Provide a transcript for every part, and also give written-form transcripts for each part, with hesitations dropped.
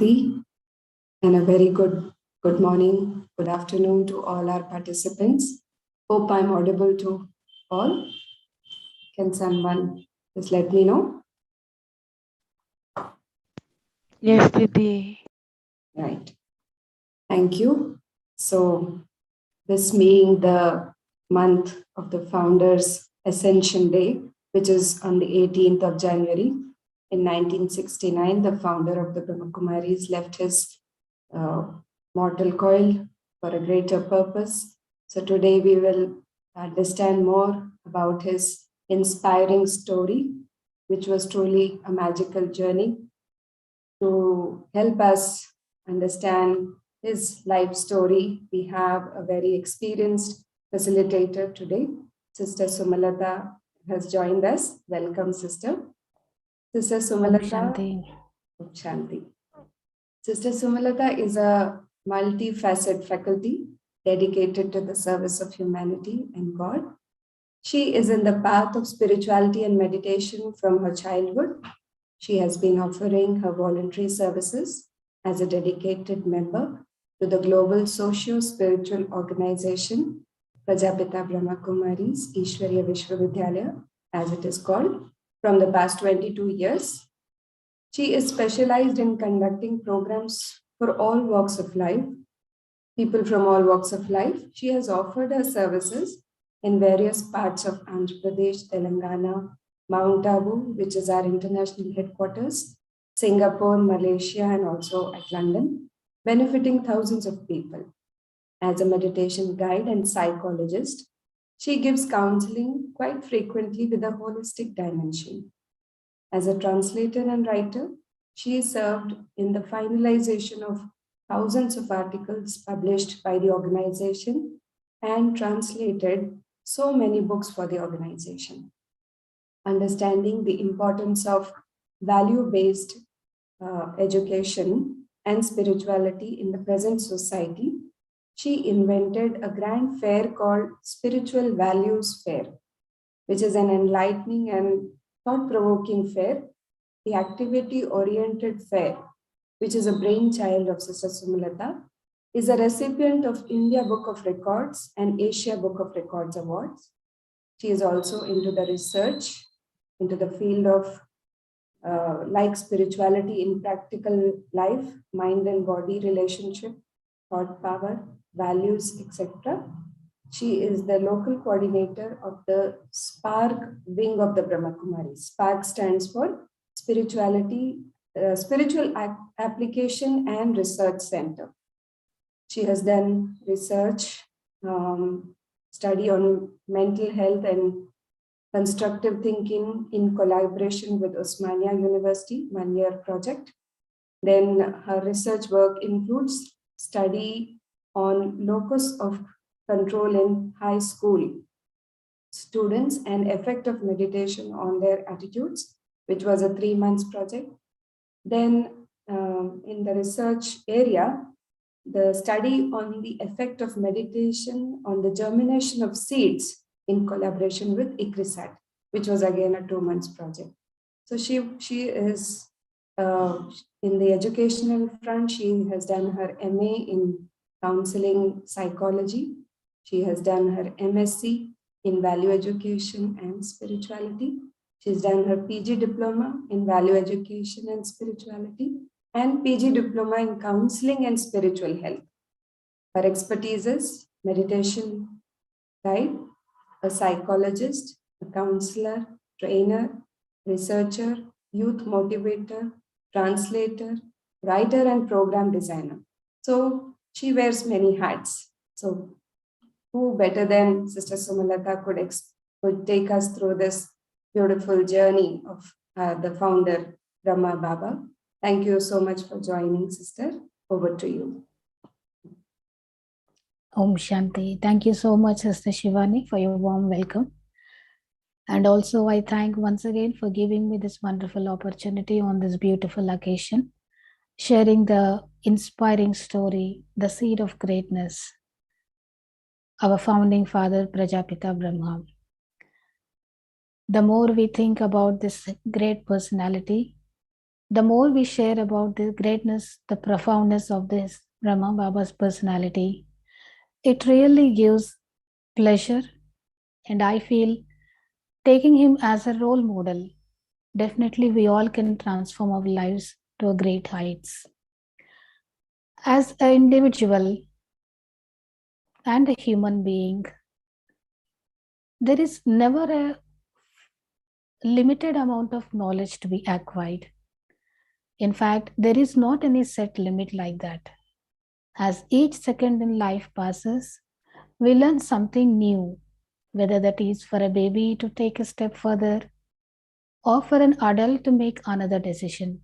And a very good morning, good afternoon to all our participants. Hope I'm audible to all. Can someone just let me know? Yes, Didi. Right. Thank you. So, this being the month of the Founders Ascension Day, which is on the 18th of January, in 1969, the founder of the Brahmakumaris left his uh, mortal coil for a greater purpose. So today we will understand more about his inspiring story, which was truly a magical journey. To help us understand his life story, we have a very experienced facilitator today. Sister Sumalata has joined us. Welcome, Sister. Sister Sumalata. Shanti. Sister Sumalata is a multifaceted faculty dedicated to the service of humanity and God. She is in the path of spirituality and meditation from her childhood. She has been offering her voluntary services as a dedicated member to the global socio-spiritual organization Prajapita Brahma Kumaris Ishwarya Vishwavidyalaya, as it is called, from the past 22 years. She is specialized in conducting programs for all walks of life, people from all walks of life. She has offered her services in various parts of Andhra Pradesh, Telangana, Mount Abu, which is our international headquarters, Singapore, Malaysia, and also at London, benefiting thousands of people. As a meditation guide and psychologist, she gives counseling quite frequently with a holistic dimension. As a translator and writer, she served in the finalization of thousands of articles published by the organization and translated so many books for the organization. Understanding the importance of value-based education and spirituality in the present society, she invented a grand fair called Spiritual Values Fair, which is an enlightening and thought-provoking fair, the activity-oriented fair, which is a brainchild of Sister Sumalata, is a recipient of India Book of Records and Asia Book of Records awards. She is also into the research, into the field of like spirituality in practical life, mind and body relationship, thought power, values, etc. She is the local coordinator of the SPARK wing of the Brahma Kumaris. SPARK stands for Spirituality, Spiritual Application and Research Center. She has done research, study on mental health and constructive thinking in collaboration with Osmania University, 1-year project. Then her research work includes study on locus of control in high school students and effect of meditation on their attitudes, which was a 3 months project. Then in the research area, the study on the effect of meditation on the germination of seeds in collaboration with ICRISAT, which was again a 2 months project. So she is in the educational front. She has done her MA in counseling psychology. She has done her MSc in value education and spirituality. She's done her PG diploma in value education and spirituality and PG diploma in counseling and spiritual health. Her expertise is meditation guide, a psychologist, a counselor, trainer, researcher, youth motivator, translator, writer, and program designer. So she wears many hats. So who better than Sister Sumalata could take us through this beautiful journey of the founder, Brahma Baba. Thank you so much for joining, Sister. Over to you. Om Shanti. Thank you so much, Sister Shivani, for your warm welcome. And also, I thank once again for giving me this wonderful opportunity on this beautiful occasion, sharing the inspiring story, the seed of greatness, our founding father, Prajapita Brahma. The more we think about this great personality, the more we share about the greatness, the profoundness of this Brahma Baba's personality, it really gives pleasure. And I feel taking him as a role model, definitely we all can transform our lives to a great heights. As an individual and a human being, there is never a limited amount of knowledge to be acquired. In fact, there is not any set limit like that. As each second in life passes, we learn something new, whether that is for a baby to take a step further or for an adult to make another decision.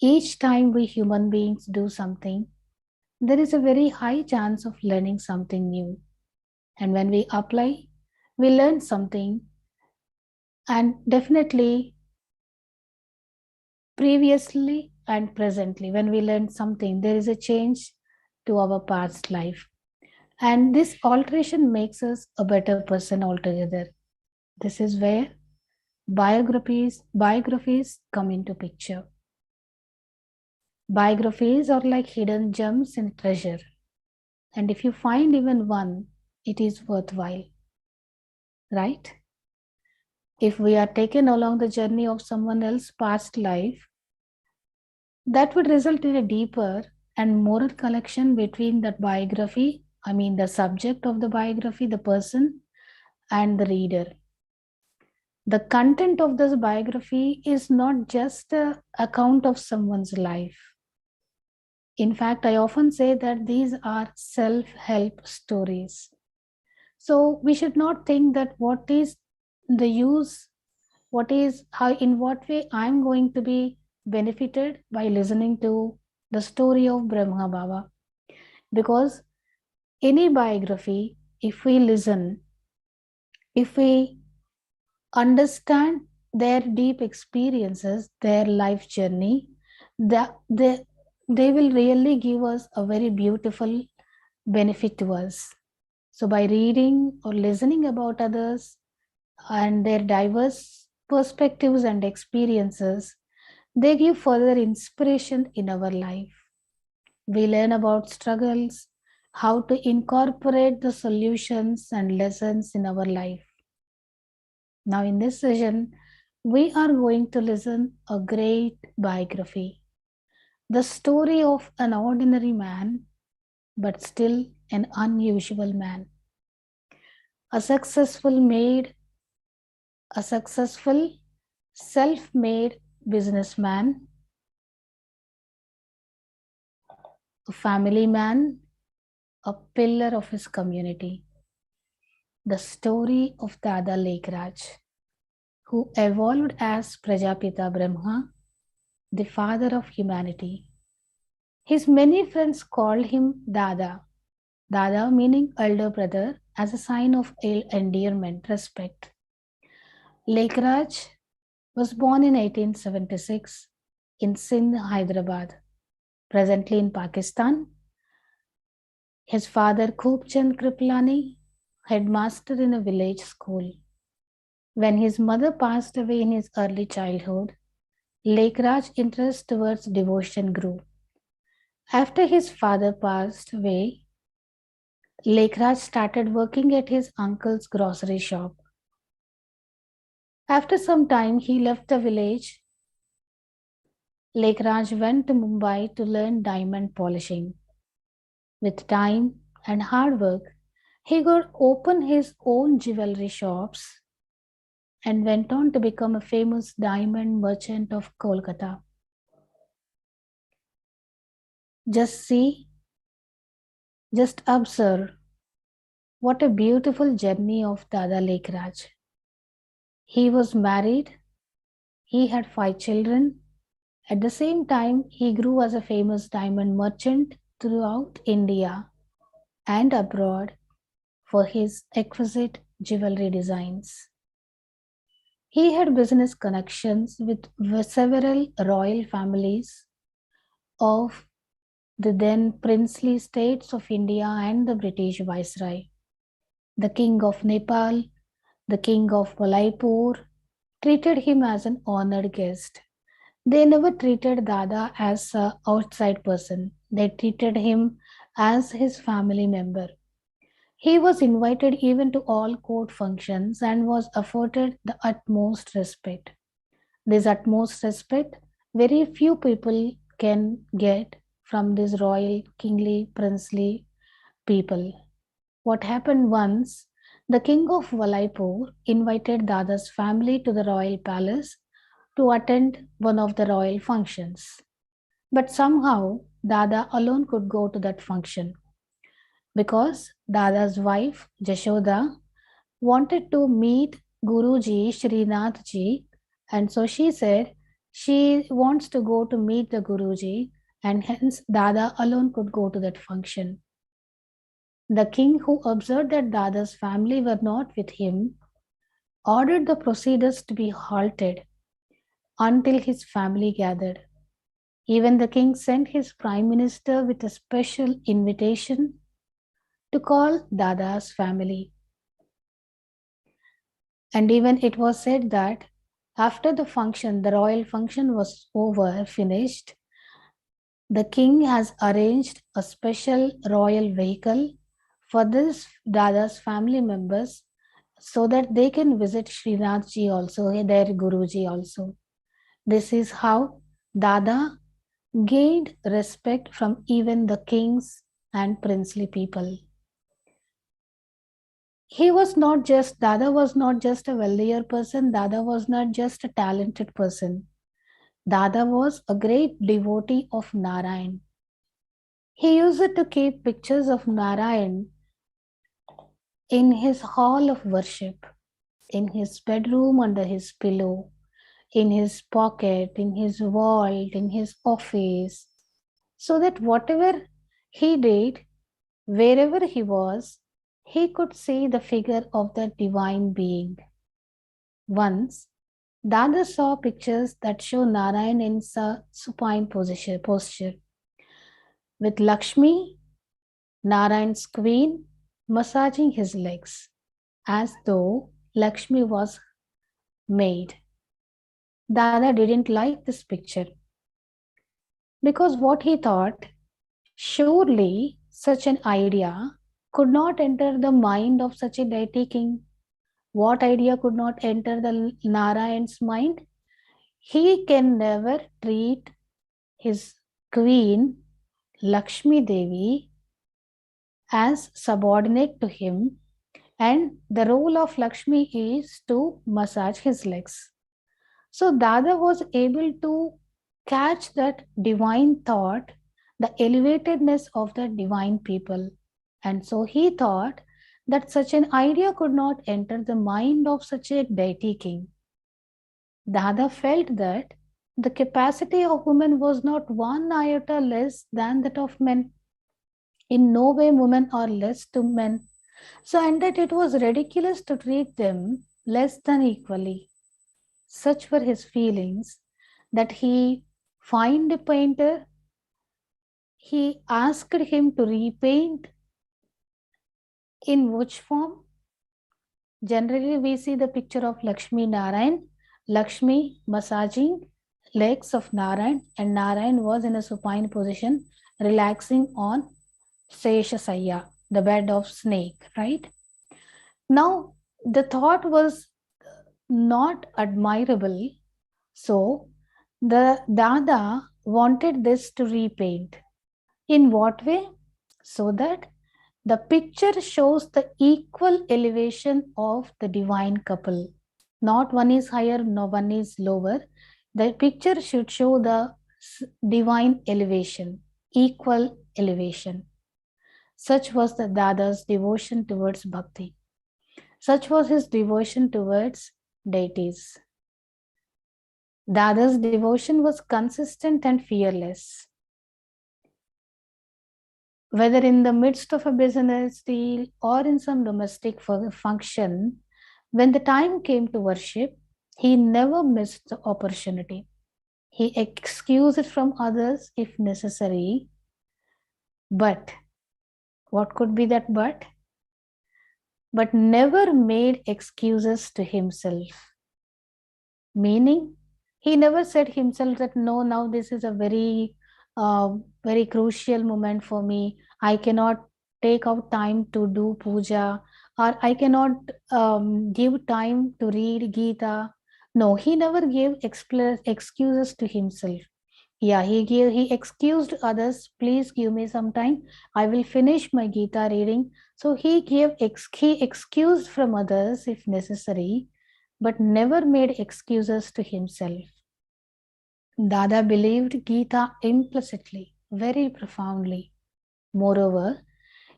Each time we human beings do something, there is a very high chance of learning something new. And when we apply, we learn something. And definitely, previously and presently, when we learn something, there is a change to our past life. And this alteration makes us a better person altogether. This is where biographies come into picture. Biographies are like hidden gems in treasure. And if you find even one, it is worthwhile, right? If we are taken along the journey of someone else's past life, that would result in a deeper and more connection between that biography, the subject of the biography, the person, and the reader. The content of this biography is not just an account of someone's life. In fact, I often say that these are self-help stories. So we should not think that what is the use, in what way I'm going to be benefited by listening to the story of Brahma Baba. Because any biography, if we listen, if we understand their deep experiences, their life journey, they will really give us a very beautiful benefit to us. So by reading or listening about others and their diverse perspectives and experiences, they give further inspiration in our life. We learn about struggles, how to incorporate the solutions and lessons in our life. Now in this session, we are going to listen a great biography. The story of an ordinary man, but still an unusual man. A successful, self-made businessman, a family man, a pillar of his community. The story of Dada Lekraj, who evolved as Prajapita Brahma, the father of humanity. His many friends called him Dada. Dada meaning elder brother, as a sign of endearment, respect. Lekraj was born in 1876 in Sindh, Hyderabad, presently in Pakistan. His father, Khoob Chand Kripalani, headmaster in a village school. When his mother passed away in his early childhood, Lekraj's interest towards devotion grew. After his father passed away, Lekraj started working at his uncle's grocery shop. After some time, he left the village. Lekraj went to Mumbai to learn diamond polishing. With time and hard work, he could open his own jewelry shops and went on to become a famous diamond merchant of Kolkata. Just observe what a beautiful journey of Dada Lekraj. He was married, he had 5 children. At the same time, he grew as a famous diamond merchant throughout India and abroad for his exquisite jewelry designs. He had business connections with several royal families of the then princely states of India and the British Viceroy. The King of Nepal, the King of Malaipur treated him as an honored guest, They never treated Dada as an outside person. They treated him as his family member. He was invited even to all court functions and was afforded the utmost respect. This utmost respect, very few people can get from this royal, kingly, princely people. What happened once, the king of Valaipur invited Dada's family to the royal palace to attend one of the royal functions. But somehow, Dada alone could go to that function because Dada's wife, Jashoda, wanted to meet Guruji, Srinath ji, and so she said she wants to go to meet the Guruji, and hence Dada alone could go to that function. The king, who observed that Dada's family were not with him, ordered the proceedings to be halted until his family gathered. Even the king sent his prime minister with a special invitation to call Dada's family. And even it was said that after the function, the royal function was over, finished, the king has arranged a special royal vehicle for this Dada's family members so that they can visit Srinath ji also, their Guruji also. This is how Dada gained respect from even the kings and princely people. Dada was not just a wealthier person, Dada was not just a talented person. Dada was a great devotee of Narayan. He used to keep pictures of Narayan in his hall of worship, in his bedroom under his pillow, in his pocket, in his vault, in his office, so that whatever he did, wherever he was, he could see the figure of the divine being. Once, Dada saw pictures that show Narayan in a supine posture, with Lakshmi, Narayan's queen, massaging his legs, as though Lakshmi was maid. Dada didn't like this picture because what he thought, surely such an idea could not enter the mind of such a deity king. What idea could not enter the Narayan's mind? He can never treat his queen Lakshmi Devi as subordinate to him, and the role of Lakshmi is to massage his legs. So Dada was able to catch that divine thought, the elevatedness of the divine people. And so he thought that such an idea could not enter the mind of such a deity king. Dada felt that the capacity of women was not one iota less than that of men. In no way women are less to men. So, and that it was ridiculous to treat them less than equally. Such were his feelings that he found a painter. He asked him to repaint in which form? Generally, we see the picture of Lakshmi Narayan, Lakshmi massaging legs of Narayan, and Narayan was in a supine position, relaxing on Seshasaya, the bed of snake, right? Now, the thought was not admirable, so the Dada wanted this to repaint. In what way? So that the picture shows the equal elevation of the divine couple. Not one is higher, no one is lower. The picture should show the divine elevation, equal elevation. Such was the Dada's devotion towards bhakti. Such was his devotion towards deities. Dada's devotion was consistent and fearless. Whether in the midst of a business deal or in some domestic function, when the time came to worship, he never missed the opportunity. He excused it from others if necessary. But what could be that but? But never made excuses to himself. Meaning, He never said himself that no, now this is a very crucial moment for me. I cannot take out time to do puja, or I cannot give time to read Gita. No, he never gave excuses to himself. Yeah, he excused others. Please give me some time. I will finish my Gita reading. So he excused from others if necessary, but never made excuses to himself. Dada believed Gita implicitly, very profoundly. Moreover,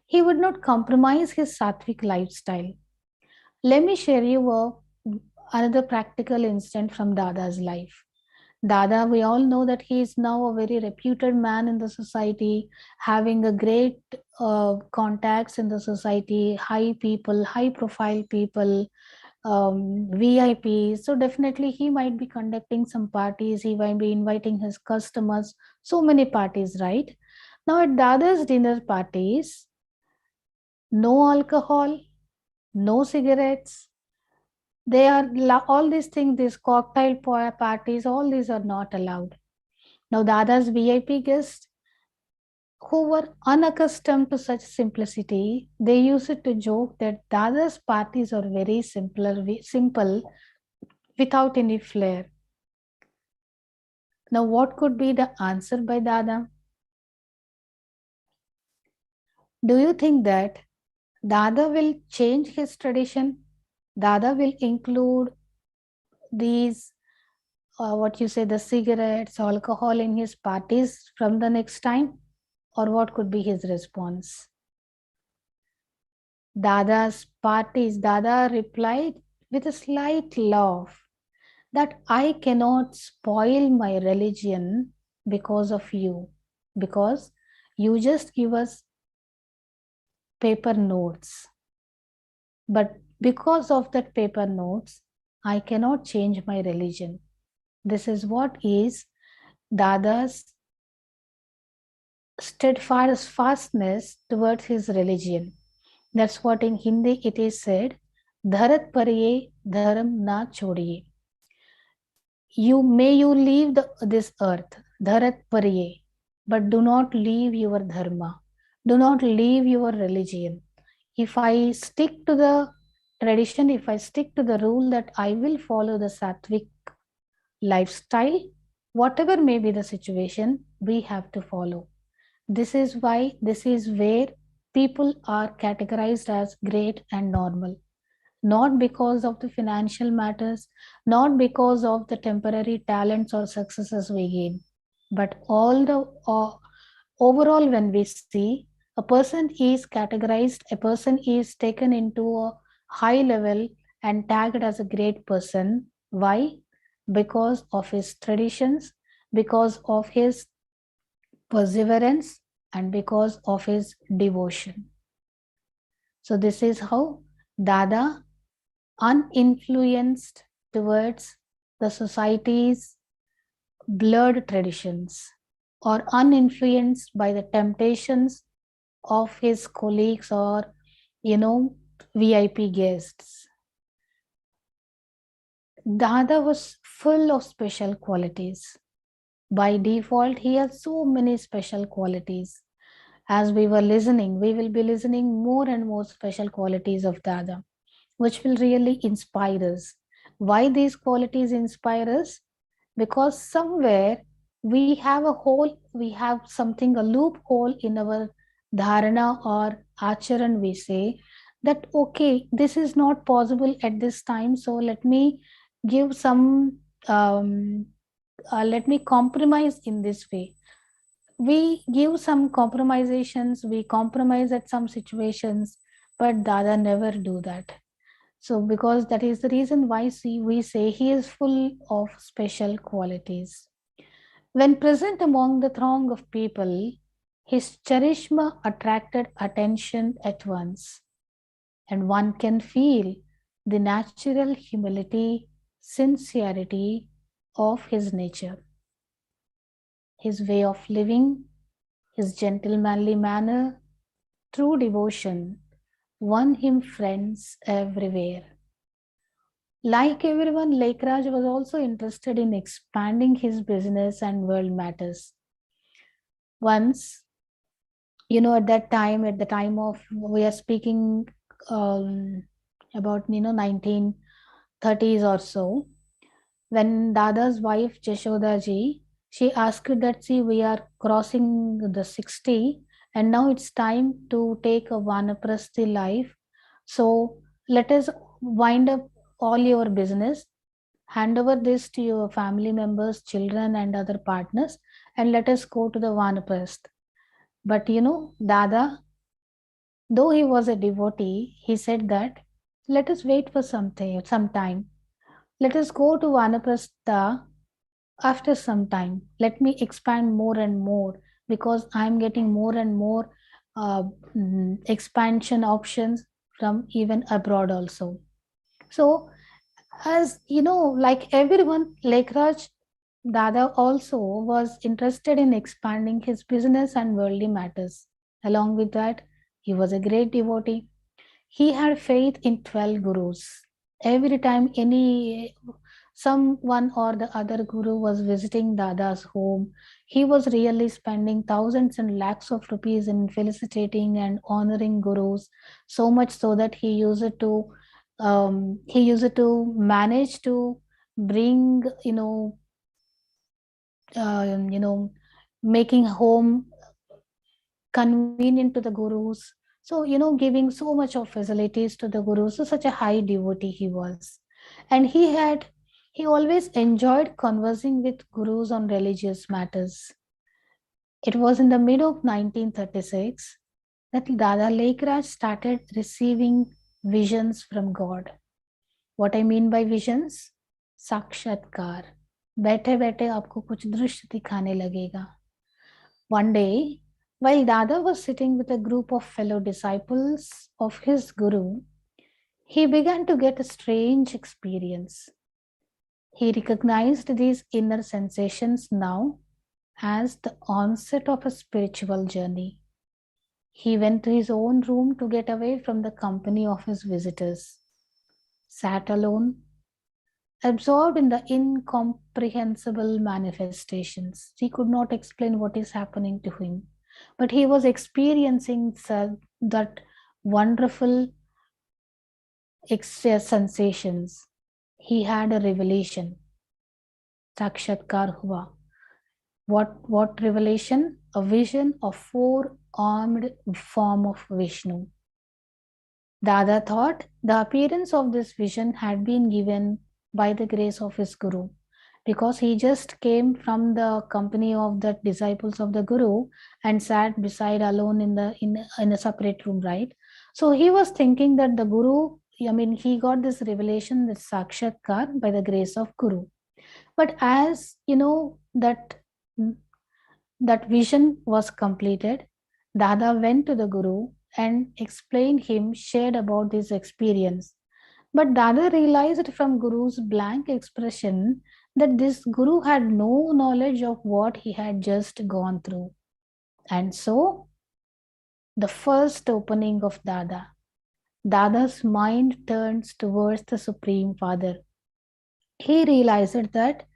he would not compromise his sattvic lifestyle. Let me share you another practical incident from Dada's life. Dada, we all know that he is now a very reputed man in the society, having a great contacts in the society, high people, high profile people, VIPs. So definitely he might be conducting some parties. He might be inviting his customers. So many parties, right? Now at Dada's dinner parties, no alcohol, no cigarettes. They are all these things, these cocktail parties, all these are not allowed. Now Dada's VIP guests who were unaccustomed to such simplicity, they used it to joke that Dada's parties are very simple without any flair. Now, what could be the answer by Dada? Do you think that Dada will change his tradition? Dada will include these, what you say, the cigarettes, alcohol in his parties from the next time? Or what could be his response? Dada's parties, Dada replied with a slight laugh that I cannot spoil my religion because of you, because you just give us paper notes. But because of that paper notes, I cannot change my religion. This is what is Dada's steadfastness towards his religion. That's what in Hindi it is said, Dharat pariye dharam na chodiye. You leave this earth, Dharat pariye, but do not leave your dharma. Do not leave your religion. If I stick to the tradition, if I stick to the rule that I will follow the sattvic lifestyle, whatever may be the situation, we have to follow. This is where people are categorized as great and normal. Not because of the financial matters, not because of the temporary talents or successes we gain, but overall when we see a person is categorized, a person is taken into a high level and tagged as a great person. Why? Because of his traditions, because of his perseverance, and because of his devotion. So this is how Dada, uninfluenced towards the society's blurred traditions or uninfluenced by the temptations of his colleagues or, VIP guests. Dada was full of special qualities. By default, he has so many special qualities. As we were listening, we will be listening more and more special qualities of Dada, which will really inspire us. Why these qualities inspire us? Because somewhere we have something, a loophole in our dharana or acharan, we say that, okay, this is not possible at this time, so let me give some, let me compromise in this way. We give some compromisations, we compromise at some situations, but Dada never do that. So because that is the reason why we say he is full of special qualities. When present among the throng of people, his charisma attracted attention at once, and one can feel the natural humility, sincerity of his nature. His way of living, his gentlemanly manner, true devotion won him friends everywhere. Like everyone, Lekraj was also interested in expanding his business and world matters. Once, at that time, at the time of, we are speaking about, 1930s or so, when Dada's wife Jashoda ji, she asked that, see, we are crossing the 60 and now it's time to take a Vanaprasthi life. So let us wind up all your business, hand over this to your family members, children and other partners, and let us go to the Vanaprasth. But Dada, though he was a devotee, he said that, let us wait for some time. Let us go to Vanaprastha after some time. Let me expand more and more, because I'm getting more and more expansion options from even abroad also. So, as like everyone, Lekraj Dada also was interested in expanding his business and worldly matters. Along with that, he was a great devotee. He had faith in 12 gurus. Every time someone or the other guru was visiting Dada's home, he was really spending thousands and lakhs of rupees in felicitating and honoring gurus, so much so that he used to manage to bring making home convenient to the gurus. So, giving so much of facilities to the gurus. So such a high devotee he was. And he always enjoyed conversing with gurus on religious matters. It was in the mid of 1936 that Dada Lekraj started receiving visions from God. What I mean by visions? साक्षात्कार. बैठे बैठे आपको कुछ दृश्य दिखाने लगेगा. One day, while Dada was sitting with a group of fellow disciples of his guru, he began to get a strange experience. He recognized these inner sensations now as the onset of a spiritual journey. He went to his own room to get away from the company of his visitors, sat alone, absorbed in the incomprehensible manifestations. He could not explain what is happening to him, but he was experiencing that wonderful sensations. He had a revelation. Sakshatkar hua. What revelation? A vision of four-armed form of Vishnu. Dada thought the appearance of this vision had been given by the grace of his guru, because he just came from the company of the disciples of the guru and sat beside alone in a separate room, right? So he was thinking that the guru, he got this revelation, this sakshatkar, by the grace of guru. But as that vision was completed, Dada went to the guru and explained him, shared about this experience. But Dada realized from Guru's blank expression that this Guru had no knowledge of what he had just gone through. And so, the first opening of Dada's mind turns towards the Supreme Father. He realized that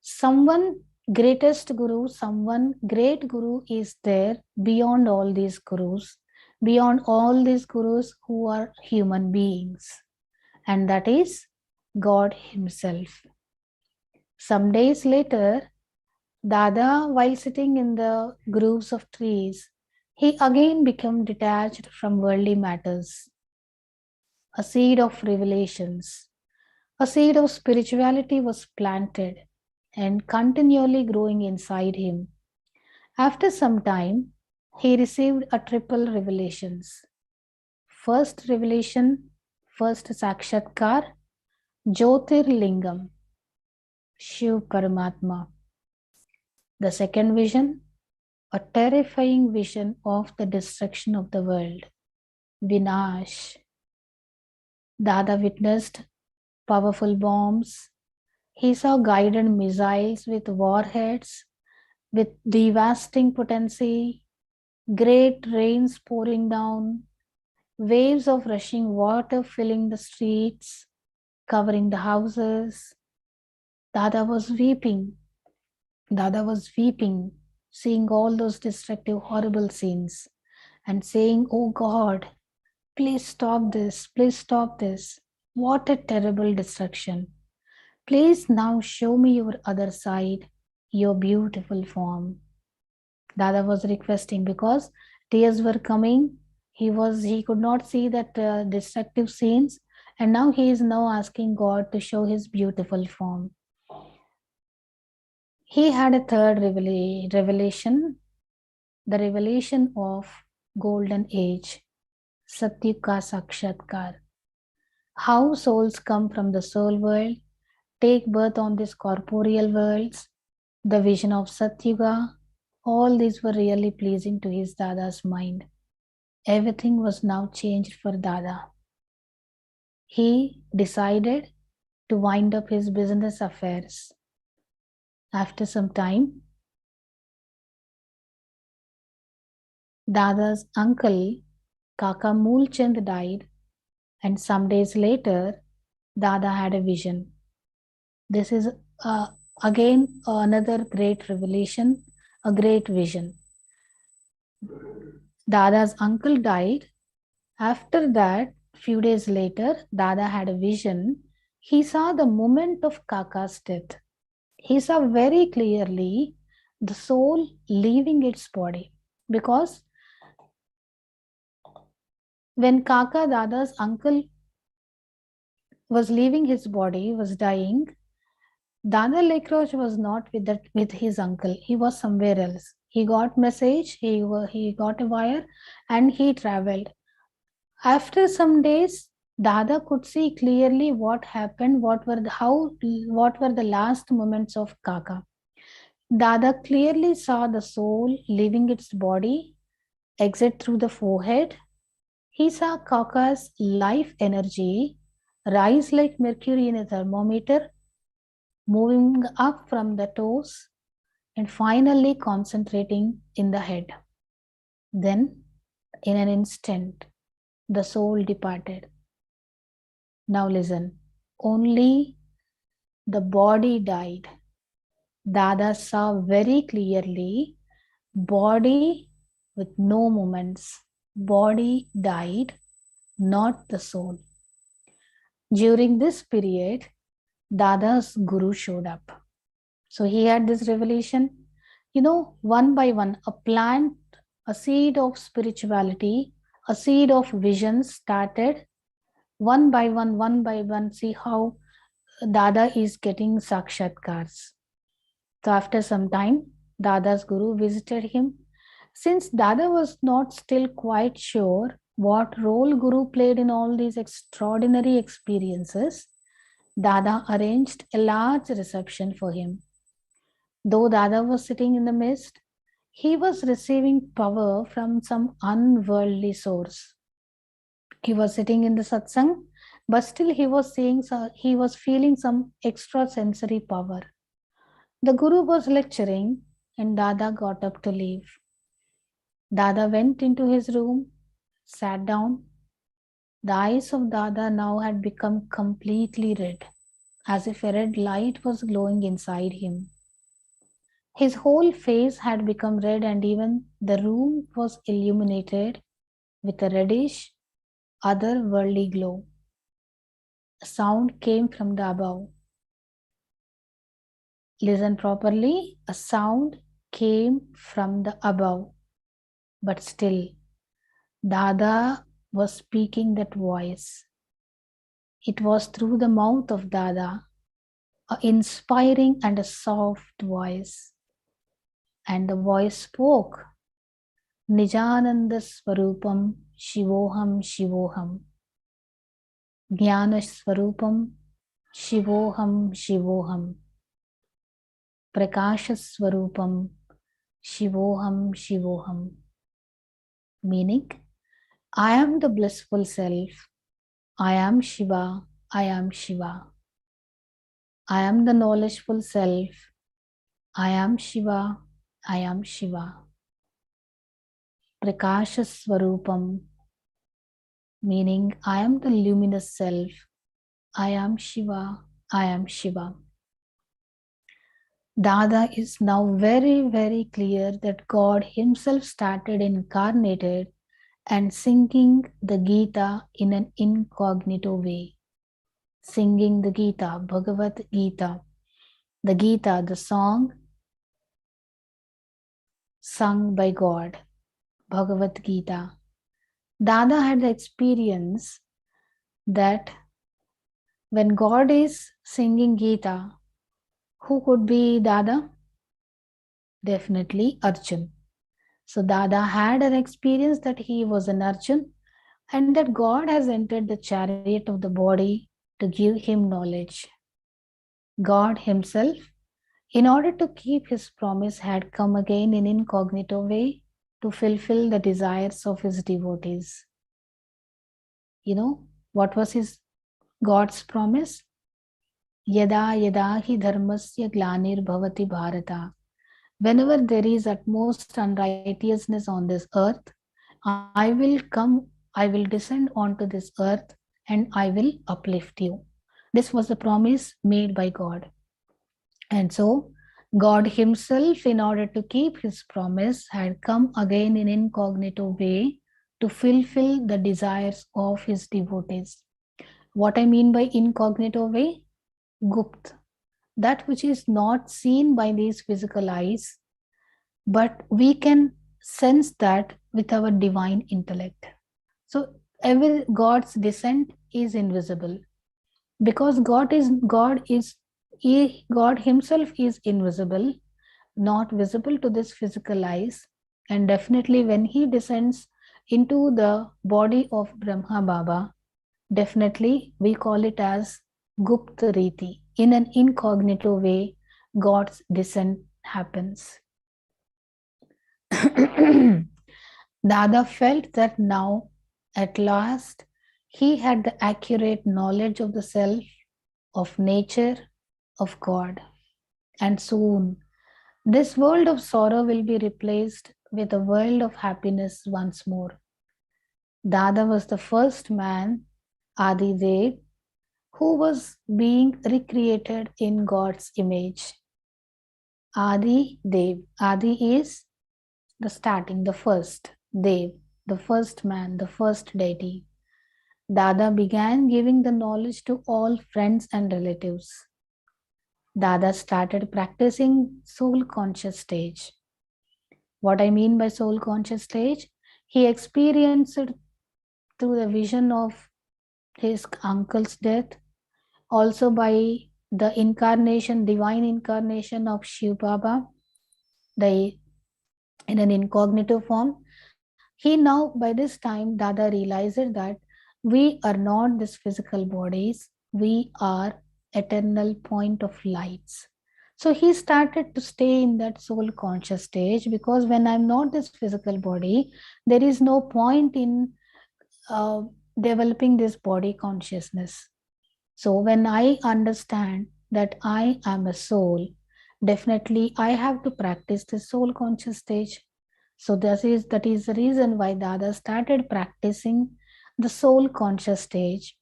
someone greatest Guru, someone great Guru is there beyond all these Gurus, beyond all these Gurus who are human beings. And that is God Himself. Some days later, Dada, while sitting in the groves of trees, he again became detached from worldly matters. A seed of revelations, a seed of spirituality was planted and continually growing inside him. After some time, he received a triple revelations. First revelation, first Sakshatkar, Jyotir Lingam, Shiv Paramatma. The second vision, a terrifying vision of the destruction of the world, Vinash. Dada witnessed powerful bombs. He saw guided missiles with warheads, with devastating potency, great rains pouring down, waves of rushing water filling the streets, covering the houses. Dada was weeping. Dada was weeping, seeing all those destructive, horrible scenes and saying, "Oh God, please stop this. Please stop this. What a terrible destruction. Please now show me your other side, your beautiful form." Dada was requesting because tears were coming. He could not see that destructive scenes, and now he is now asking God to show his beautiful form. He had a third revelation, the revelation of golden age, Satyuga Sakshatkar. How souls come from the soul world, take birth on these corporeal worlds, the vision of Satyuga, all these were really pleasing to his Dada's mind. Everything was now changed for Dada. He decided to wind up his business affairs. After some time, Dada's uncle, Kaka Moolchand, died, and some days later, Dada had a vision. This is again another great revelation, a great vision. Dada's uncle died. After that, few days later, Dada had a vision. He saw the moment of Kaka's death. He saw very clearly the soul leaving its body, because when Kaka, Dada's uncle, was leaving his body, was dying, Dada Lekroch was not with his uncle. He was somewhere else. He got message, he got a wire, and he traveled. After some days, Dada could see clearly what happened, what were the last moments of Kaka. Dada clearly saw the soul leaving its body, exit through the forehead. He saw Kaka's life energy rise like mercury in a thermometer, moving up from the toes and finally concentrating in the head. Then, in an instant, the soul departed. Now listen, only the body died. Dada saw very clearly body with no movements. Body died, not the soul. During this period, Dada's guru showed up. So he had this revelation. One by one, a plant, a seed of spirituality, a seed of vision started. One by one, see how Dada is getting sakshatkars. So after some time, Dada's guru visited him. Since Dada was not still quite sure what role guru played in all these extraordinary experiences, Dada arranged a large reception for him. Though Dada was sitting in the midst, he was receiving power from some unworldly source. He was sitting in the satsang, but still he was feeling some extrasensory power. The guru was lecturing and Dada got up to leave. Dada went into his room, sat down. The eyes of Dada now had become completely red, as if a red light was glowing inside him. His whole face had become red, and even the room was illuminated with a reddish, otherworldly glow. A sound came from the above. Listen properly. A sound came from the above. But still, Dada was speaking that voice. It was through the mouth of Dada, an inspiring and a soft voice. And the voice spoke, Nijananda Swarupam Shivoham Shivoham. Jnana Swarupam Shivoham Shivoham. Prakasha Swarupam Shivoham Shivoham. Meaning, I am the blissful self. I am Shiva. I am Shiva. I am the knowledgeful self. I am Shiva. I am Shiva. Prakasha Swarupam, meaning I am the luminous self. I am Shiva, I am Shiva. Dada is now very, very clear that God Himself started incarnated and singing the Gita in an incognito way. Singing the Gita, Bhagavad Gita. The Gita, the song sung by God, Bhagavad Gita. Dada had the experience that when God is singing Gita, who could be Dada? Definitely Arjun. So Dada had an experience that he was an Arjun and that God has entered the chariot of the body to give him knowledge. God Himself, in order to keep His promise, had come again in incognito way to fulfill the desires of His devotees. You know, what was God's promise? Yada yada hi dharmasya glanir bhavati bharata. Whenever there is utmost unrighteousness on this earth, I will descend onto this earth and I will uplift you. This was the promise made by God. And so, God Himself, in order to keep His promise, had come again in incognito way to fulfill the desires of His devotees. What I mean by incognito way? Gupt. That which is not seen by these physical eyes, but we can sense that with our divine intellect. So every God's descent is invisible because God Himself is invisible, not visible to this physical eyes, and definitely when He descends into the body of Brahma Baba, definitely we call it as Gupta Riti. In an incognito way, God's descent happens. Dada felt that now, at last, he had the accurate knowledge of the self, of nature, of God. And soon, this world of sorrow will be replaced with a world of happiness once more. Dada was the first man, Adi Dev, who was being recreated in God's image. Adi Dev. Adi is the starting, the first. Dev, the first man, the first deity. Dada began giving the knowledge to all friends and relatives. Dada started practicing soul conscious stage. What I mean by soul conscious stage, he experienced it through the vision of his uncle's death, also by the incarnation, divine incarnation of Shiv Baba, in an incognito form. He now, by this time, Dada realized that we are not this physical bodies, we are eternal point of lights. So he started to stay in that soul conscious stage because when I'm not this physical body, there is no point in developing this body consciousness. So when I understand that I am a soul, definitely I have to practice the soul conscious stage. So that is the reason why Dada started practicing the soul conscious stage,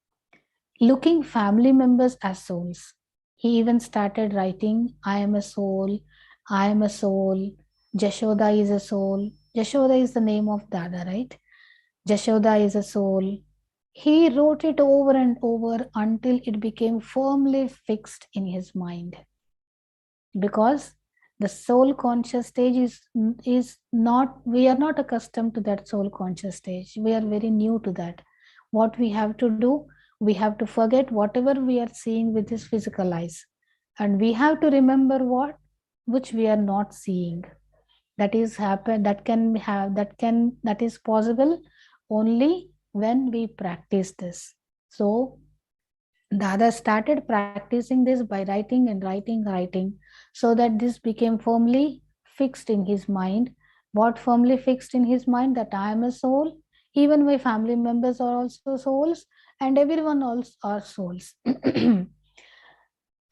looking family members as souls. He even started writing, I am a soul, I am a soul, Jashoda is a soul. Jashoda is the name of Dada, right? Jashoda is a soul. He wrote it over and over until it became firmly fixed in his mind. Because the soul conscious stage is not, we are not accustomed to that soul conscious stage. We are very new to that. What we have to do, we have to forget whatever we are seeing with this physical eyes. And we have to remember which we are not seeing. That is that is possible only when we practice this. So Dada started practicing this by writing and writing, so that this became firmly fixed in his mind. What firmly fixed in his mind? That I am a soul, even my family members are also souls, and everyone else are souls.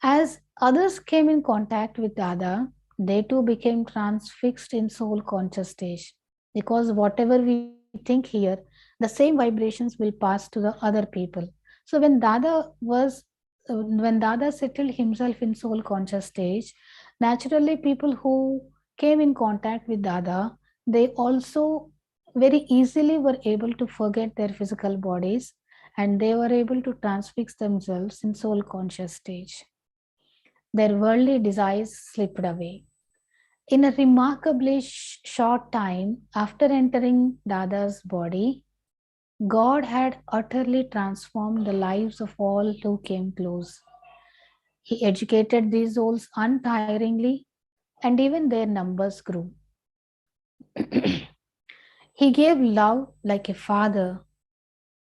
As others came in contact with Dada, they too became transfixed in soul conscious stage. Because whatever we think here, the same vibrations will pass to the other people. So when Dada was when Dada settled himself in soul conscious stage, naturally people who came in contact with Dada, they also very easily were able to forget their physical bodies, and they were able to transfix themselves in soul conscious stage. Their worldly desires slipped away. In a remarkably short time after entering Dada's body, God had utterly transformed the lives of all who came close. He educated these souls untiringly, and even their numbers grew. He gave love like a father,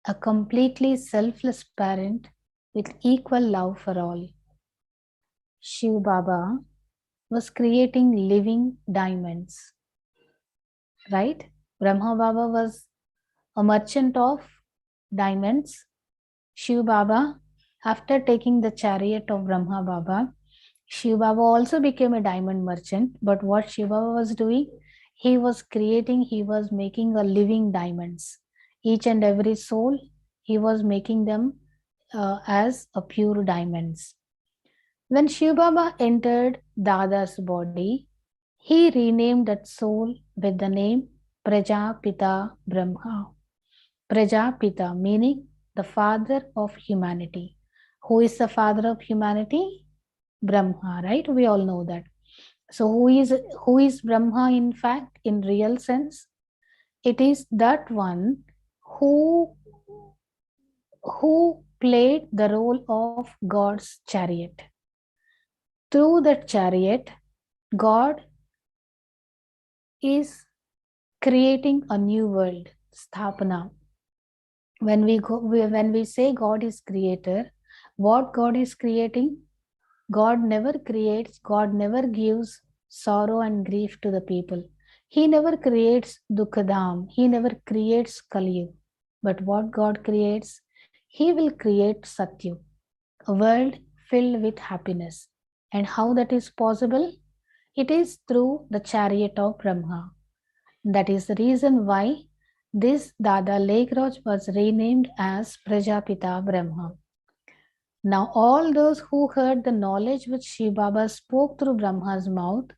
a completely selfless parent with equal love for all. Shiv Baba was creating living diamonds, right? Brahma Baba was a merchant of diamonds. Shiv Baba, after taking the chariot of Brahma Baba, Shiv Baba also became a diamond merchant. But what Shiv Baba was doing, he was making a living diamonds. Each and every soul, he was making them as a pure diamonds. When Shiv Baba entered Dada's body, he renamed that soul with the name Prajapita Brahma. Prajapita meaning the father of humanity. Who is the father of humanity? Brahma, right? We all know that. So who is Brahma in fact, in real sense? It is that one who played the role of God's chariot. Through that chariot, God is creating a new world, Sthapana. When we say God is creator, what God is creating? God never creates, God never gives sorrow and grief to the people. He never creates Dukkadam, He never creates Kaliyug. But what God creates? He will create Satyu, a world filled with happiness. And how that is possible? It is through the chariot of Brahma. That is the reason why this Dada Lekraj was renamed as Prajapita Brahma. Now all those who heard the knowledge which Shiv Baba spoke through Brahma's mouth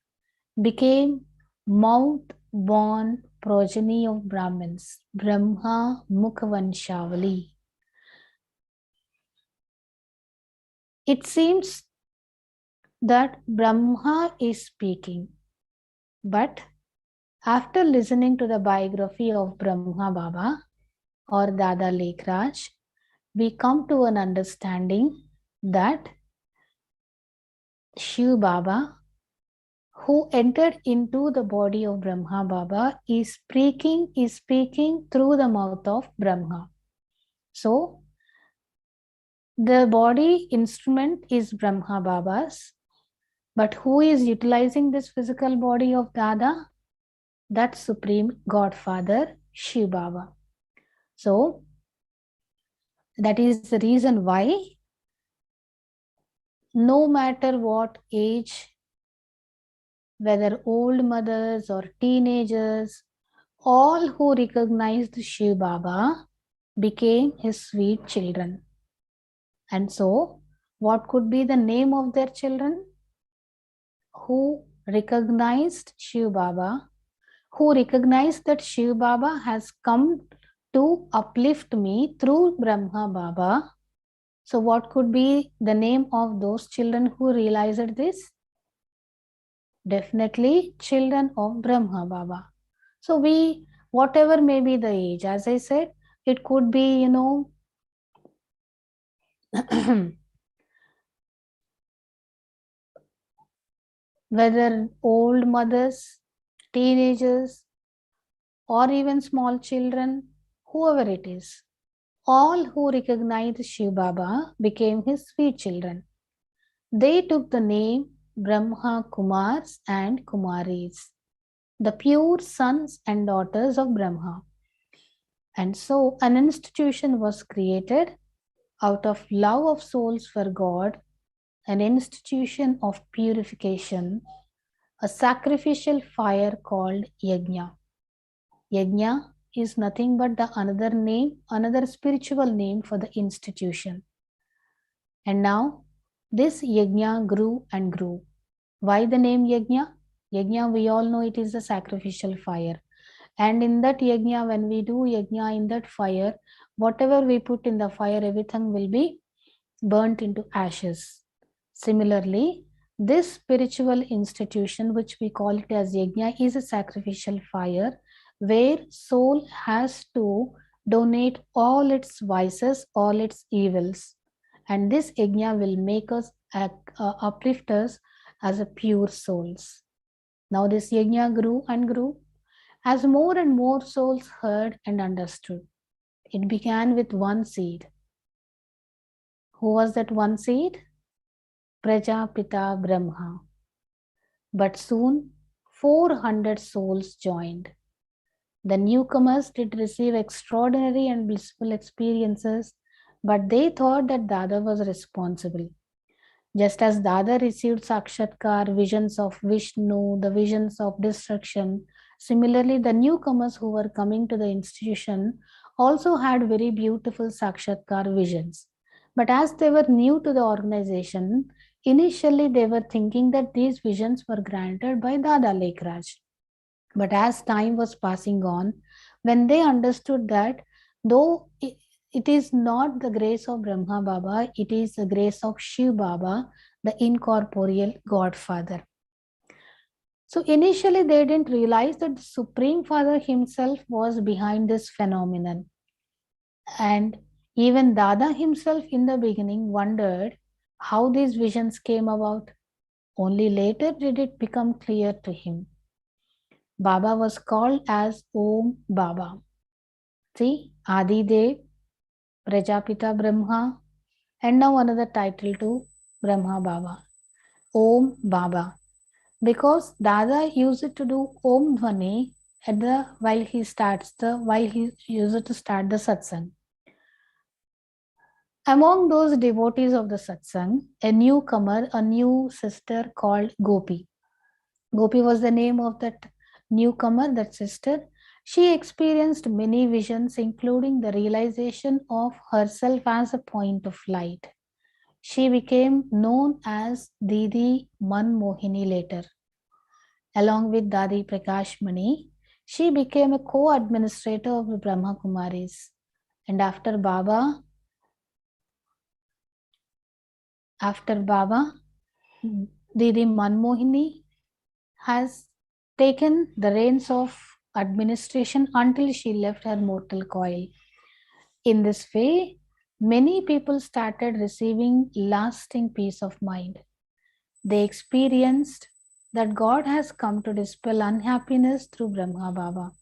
became mouth-born progeny of Brahmins, Brahma Mukhavanshavali. It seems that Brahma is speaking, but after listening to the biography of Brahma Baba or Dada Lekraj, we come to an understanding that Shiv Baba, who entered into the body of Brahma Baba, is speaking through the mouth of Brahma. So, the body instrument is Brahma Baba's, but who is utilizing this physical body of Dada? That Supreme Godfather, Shiv Baba. So, that is the reason why no matter what age, whether old mothers or teenagers, all who recognized Shiv Baba became his sweet children. And so, what could be the name of their children? Who recognized Shiv Baba, who recognized that Shiv Baba has come to uplift me through Brahma Baba. So what could be the name of those children who realized this? Definitely children of Brahma Baba. So we, whatever may be the age, as I said, it could be, whether old mothers, teenagers, or even small children, whoever it is, all who recognized Shiv Baba became his sweet children. They took the name Brahma Kumars and Kumaris, the pure sons and daughters of Brahma. And so an institution was created out of love of souls for God, an institution of purification, a sacrificial fire called Yajna. Yajna is nothing but the another spiritual name for the institution. And now this yajna grew and grew. Why the name yajna? Yajna, we all know it is a sacrificial fire. And in that yajna, when we do yajna in that fire, whatever we put in the fire, everything will be burnt into ashes. Similarly, this spiritual institution, which we call it as yajna, is a sacrificial fire where soul has to donate all its vices, all its evils. And this yajna will make us uplift us as a pure souls. Now this yajna grew and grew as more and more souls heard and understood. It began with one seed. Who was that one seed? Prajapita Brahma. But soon 400 souls joined. The newcomers did receive extraordinary and blissful experiences, but they thought that Dada was responsible. Just as Dada received Sakshatkar, visions of Vishnu, the visions of destruction, similarly the newcomers who were coming to the institution also had very beautiful Sakshatkar visions. But as they were new to the organization, initially they were thinking that these visions were granted by Dada Lekraj. But as time was passing on, when they understood that though it is not the grace of Brahma Baba, it is the grace of Shiv Baba, the incorporeal Godfather. So initially they didn't realize that the Supreme Father himself was behind this phenomenon. And even Dada himself in the beginning wondered how these visions came about. Only later did it become clear to him. Baba was called as Om Baba. See, Adi Dev, Prajapita Brahma, and now another title to Brahma Baba, Om Baba. Because Dada used to do Om Dhvani while he used to start the satsang. Among those devotees of the satsang, a newcomer, a new sister called Gopi. Gopi was the name of that newcomer, that sister. She experienced many visions, including the realization of herself as a point of light. She became known as Didi Manmohini later. Along with Dadi Prakash Mani, she became a co-administrator of the Brahma Kumaris. And after Baba, Didi Manmohini has taken the reins of administration until she left her mortal coil. In this way, many people started receiving lasting peace of mind. They experienced that God has come to dispel unhappiness through Brahma Baba.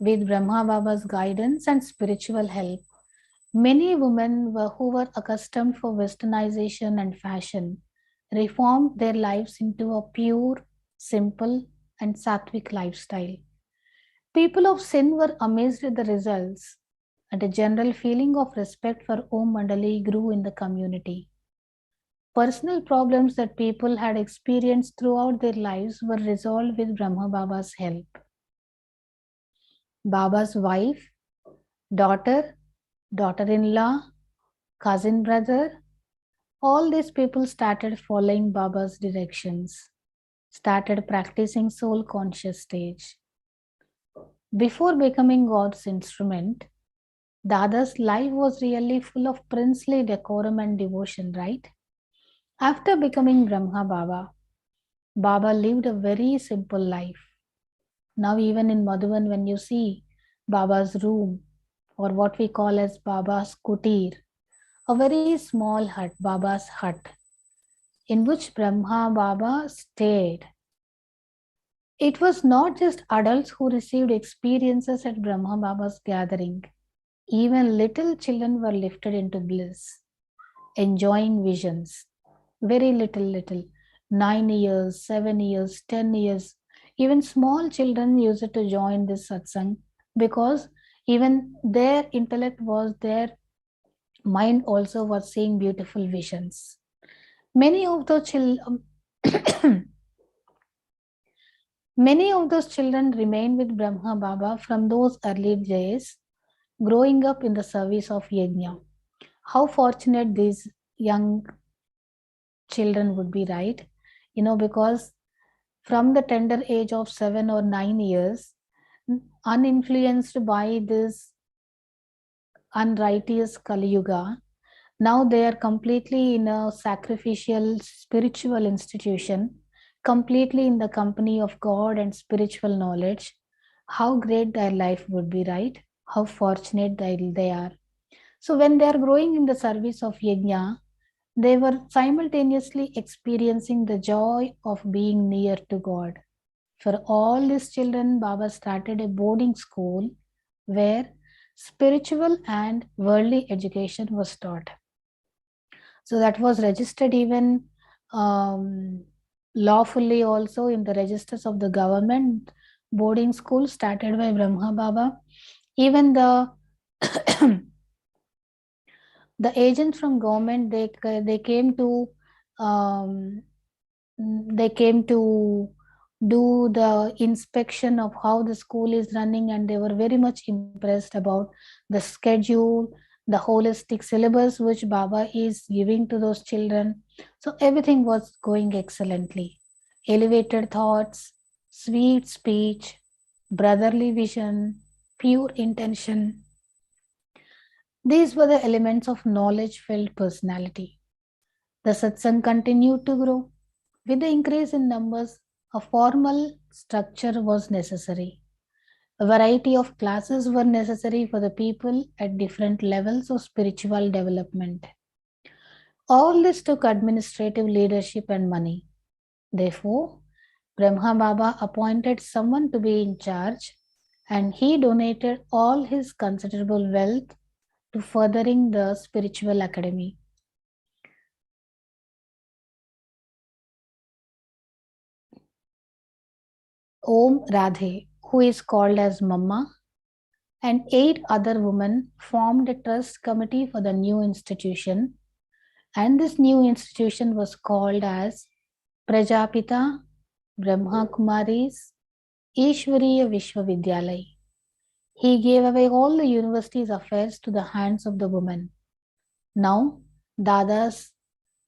With Brahma Baba's guidance and spiritual help, many women who were accustomed for westernization and fashion reformed their lives into a pure, simple, and sattvic lifestyle. People of sin were amazed at the results, and a general feeling of respect for Om Mandali grew in the community. Personal problems that people had experienced throughout their lives were resolved with Brahma Baba's help. Baba's wife, daughter, daughter-in-law, cousin brother, all these people started following Baba's directions, started practicing soul conscious stage. Before becoming God's instrument, Dada's life was really full of princely decorum and devotion, right? After becoming Brahma Baba, Baba lived a very simple life. Now even in Madhuban, when you see Baba's room, or what we call as Baba's kutir, a very small hut, Baba's hut, in which Brahma Baba stayed. It was not just adults who received experiences at Brahma Baba's gathering. Even little children were lifted into bliss, enjoying visions. Very little, 9 years, 7 years, 10 years. Even small children used to join this satsang because even their intellect was there, mind also was seeing beautiful visions. Many of those children remained with Brahma Baba from those early days, growing up in the service of Yajna. How fortunate these young children would be right, because from the tender age of 7 or 9 years, uninfluenced by this unrighteous Kali Yuga, now they are completely in a sacrificial spiritual institution, completely in the company of God and spiritual knowledge. How great their life would be, right? How fortunate they are. So when they are growing in the service of Yajna, they were simultaneously experiencing the joy of being near to God. For all these children, Baba started a boarding school where spiritual and worldly education was taught. So that was registered even lawfully also in the registers of the government. Boarding school started by Brahma Baba. Even the the agents from government, they came to um, do the inspection of how the school is running, and they were very much impressed about the schedule, the holistic syllabus which Baba is giving to those children. So everything was going excellently. Elevated thoughts, sweet speech, brotherly vision, pure intention. These were the elements of knowledge-filled personality. The satsang continued to grow. With the increase in numbers, a formal structure was necessary. A variety of classes were necessary for the people at different levels of spiritual development. All this took administrative leadership and money. Therefore, Brahma Baba appointed someone to be in charge, and he donated all his considerable wealth to furthering the spiritual academy. Om Radhe, who is called as Mamma, and 8 other women formed a trust committee for the new institution, and this new institution was called as Prajapita Brahma Kumaris Ishwariya Vishwavidyalay. He gave away all the university's affairs to the hands of the women. Now, Dada's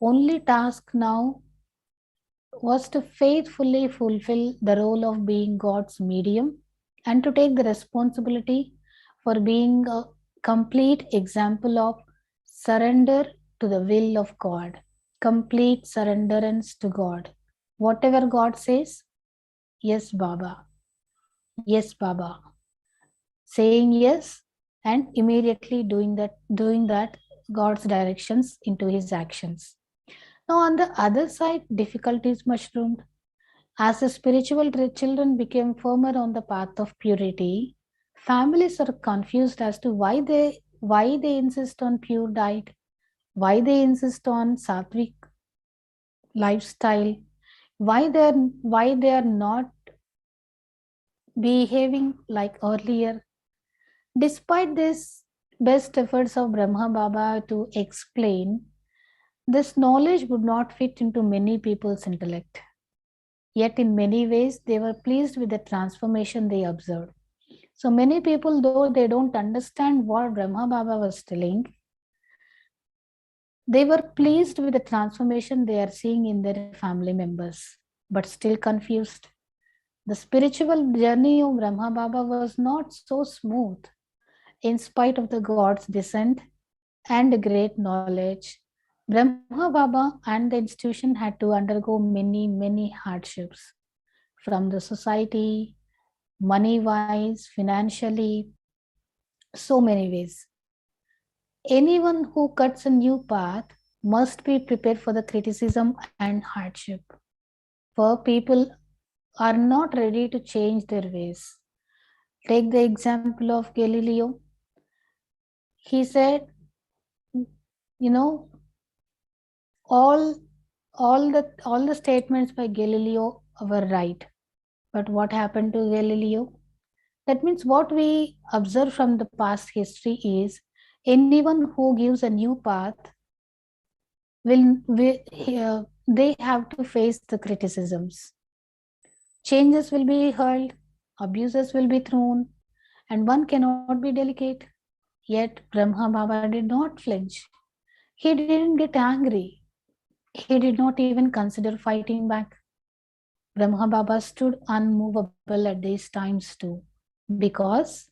only task now was to faithfully fulfill the role of being God's medium and to take the responsibility for being a complete example of surrender to the will of God, complete surrenderance to God. Whatever God says, yes, Baba, yes, Baba, saying yes and immediately doing that God's directions into his actions. Now, on the other side, difficulties mushroomed. As the spiritual children became firmer on the path of purity, families are confused as to why they insist on pure diet, why they insist on sattvic lifestyle, why they are not behaving like earlier. Despite this best efforts of Brahma Baba to explain, this knowledge would not fit into many people's intellect. Yet in many ways, they were pleased with the transformation they observed. So many people, though they don't understand what Brahma Baba was telling, they were pleased with the transformation they are seeing in their family members, but still confused. The spiritual journey of Brahma Baba was not so smooth. In spite of the God's descent and great knowledge, Brahma Baba and the institution had to undergo many hardships from the society, money-wise, financially, so many ways. Anyone who cuts a new path must be prepared for the criticism and hardship. For people are not ready to change their ways. Take the example of Galileo. He said, all the statements by Galileo were right. But what happened to Galileo? That means what we observe from the past history is anyone who gives a new path they have to face the criticisms. Changes will be hurled, abuses will be thrown, and one cannot be delicate. Yet Brahma Baba did not flinch. He didn't get angry. He did not even consider fighting back. Brahma Baba stood unmovable at these times too, because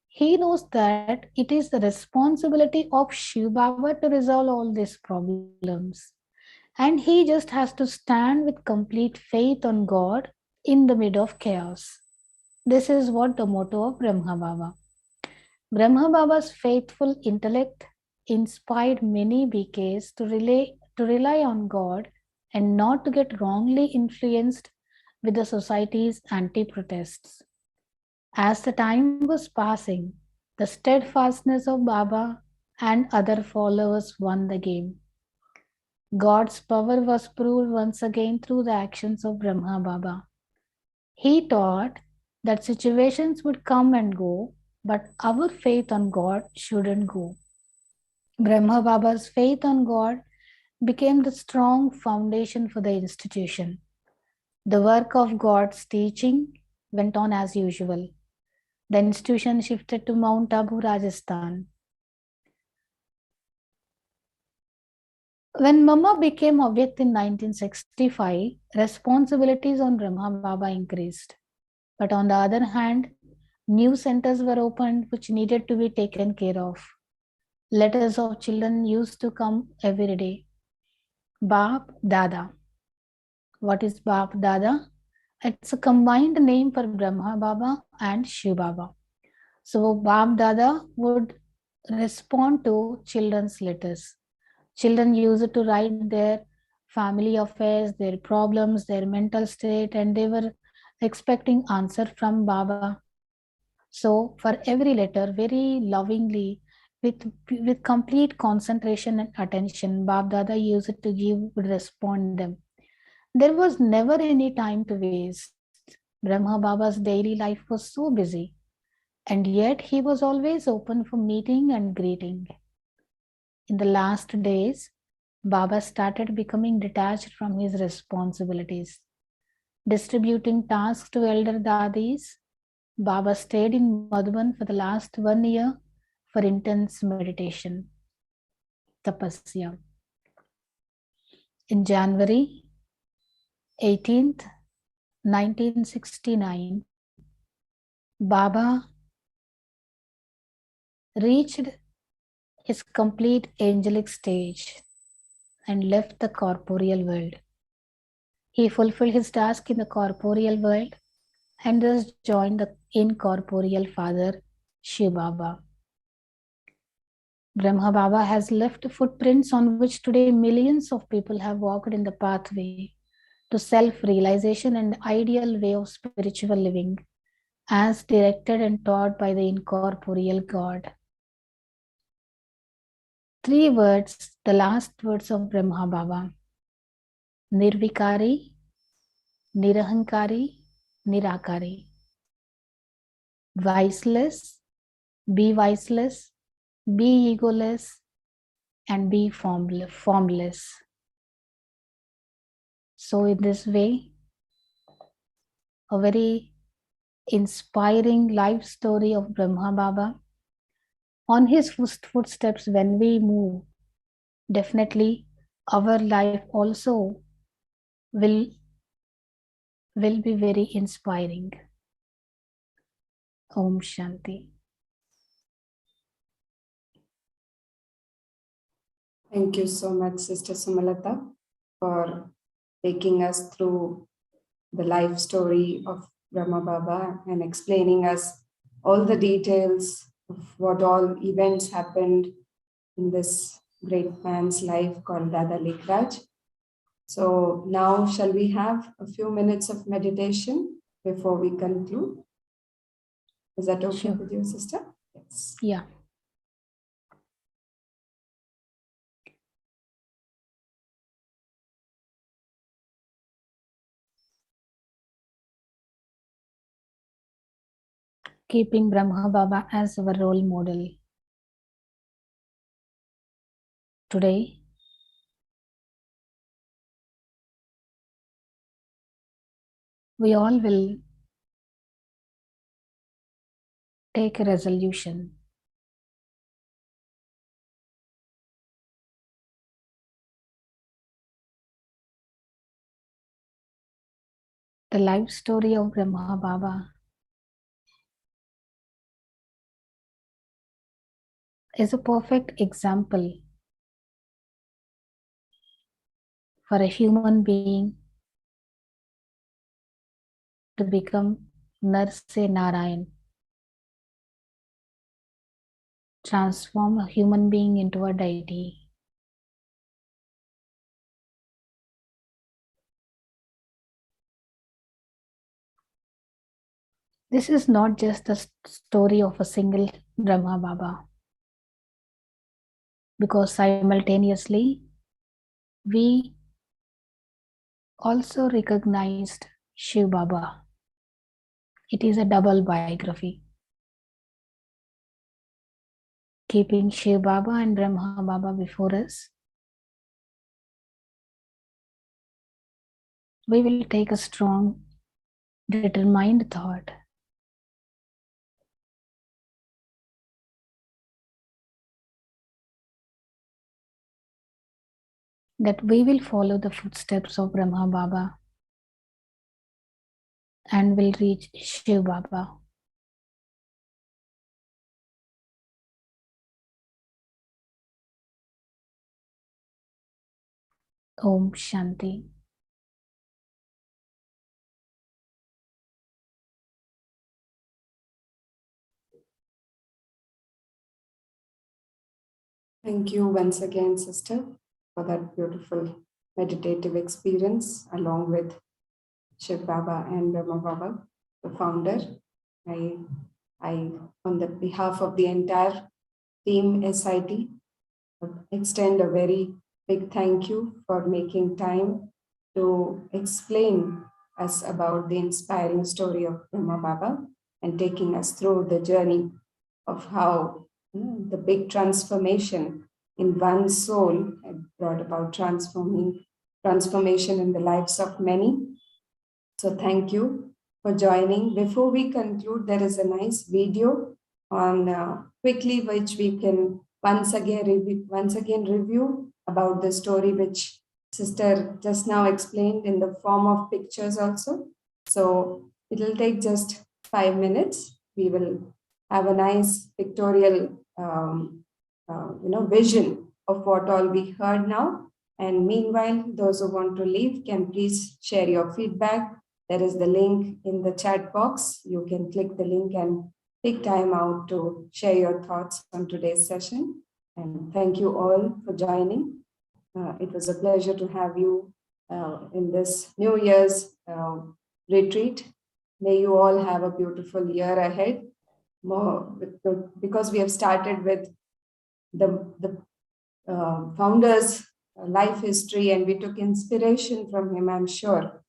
he knows that it is the responsibility of Shiv Baba to resolve all these problems. And he just has to stand with complete faith on God in the mid of chaos. This is what the motto of Brahma Baba. Brahma Baba's faithful intellect inspired many BKs to rely on God and not to get wrongly influenced with the society's anti protests. As the time was passing, the steadfastness of Baba and other followers won the game. God's power was proved once again through the actions of Brahma Baba. He taught that situations would come and go, but our faith on God shouldn't go. Brahma Baba's faith on God became the strong foundation for the institution. The work of God's teaching went on as usual. The institution shifted to Mount Abu, Rajasthan. When Mama became Avyakt in 1965, responsibilities on Brahma Baba increased. But on the other hand, new centers were opened which needed to be taken care of. Letters of children used to come every day. Baap Dada. What is Baap Dada? It's a combined name for Brahma Baba and Shiv Baba. So Baap Dada would respond to children's letters. Children used to write their family affairs, their problems, their mental state, and they were expecting answer from Baba. So for every letter, very lovingly, with complete concentration and attention, Bab Dada used to give, would respond them. There was never any time to waste. Brahma Baba's daily life was so busy, and yet he was always open for meeting and greeting. In the last days, Baba started becoming detached from his responsibilities, distributing tasks to elder dadis. Baba stayed in Madhuban for the last 1 year for intense meditation, tapasya. In January 18th, 1969, Baba reached his complete angelic stage and left the corporeal world. He fulfilled his task in the corporeal world and thus joined the incorporeal Father, Shiv Baba. Brahma Baba has left footprints on which today millions of people have walked in the pathway to self-realization and ideal way of spiritual living as directed and taught by the incorporeal God. 3 words, the last words of Brahma Baba: Nirvikari, Nirahankari, Nirakari. Viceless, be viceless, be egoless, and be formless. So in this way, a very inspiring life story of Brahma Baba. On his footsteps, when we move, definitely our life also will be very inspiring. Om Shanti. Thank you so much, Sister Sumalata, for taking us through the life story of Brahma Baba and explaining us all the details of what all events happened in this great man's life called Dada Likraj. So now shall we have a few minutes of meditation before we conclude? Is that okay Sure. with you, sister? Yes. Yeah. Keeping Brahma Baba as our role model. Today, we all will take a resolution The life story of Brahma Baba is a perfect example for a human being to become Narse Narayan, transform a human being into a deity. This is not just the story of a single Brahma Baba, because simultaneously we also recognized Shiv Baba. It is a double biography, keeping Shiv Baba and Brahma Baba before us. We will take a strong, determined thought that we will follow the footsteps of Brahma Baba and will reach Shiv Baba. Om Shanti. Thank you once again, sister, for that beautiful meditative experience along with Shiv Baba and Brahma Baba, the founder. I, on the behalf of the entire team SIT, extend a very big thank you for making time to explain us about the inspiring story of Brahma Baba and taking us through the journey of how the big transformation in one soul had brought about transformation in the lives of many. So thank you for joining. Before we conclude, there is a nice video on quickly which we can once again review about the story which sister just now explained in the form of pictures also. So it will take just 5 minutes. We will have a nice pictorial vision of what all we heard now. And meanwhile, those who want to leave can please share your feedback. There is the link in the chat box. You can click the link and take time out to share your thoughts on today's session. And thank you all for joining. It was a pleasure to have you in this New Year's retreat. May you all have a beautiful year ahead. Because we have started with the founder's life history and we took inspiration from him, I'm sure.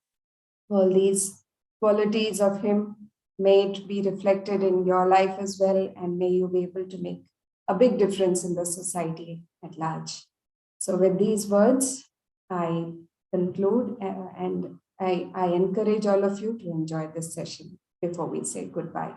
All these qualities of him may it be reflected in your life as well, and may you be able to make a big difference in the society at large. So with these words, I conclude and I encourage all of you to enjoy this session before we say goodbye.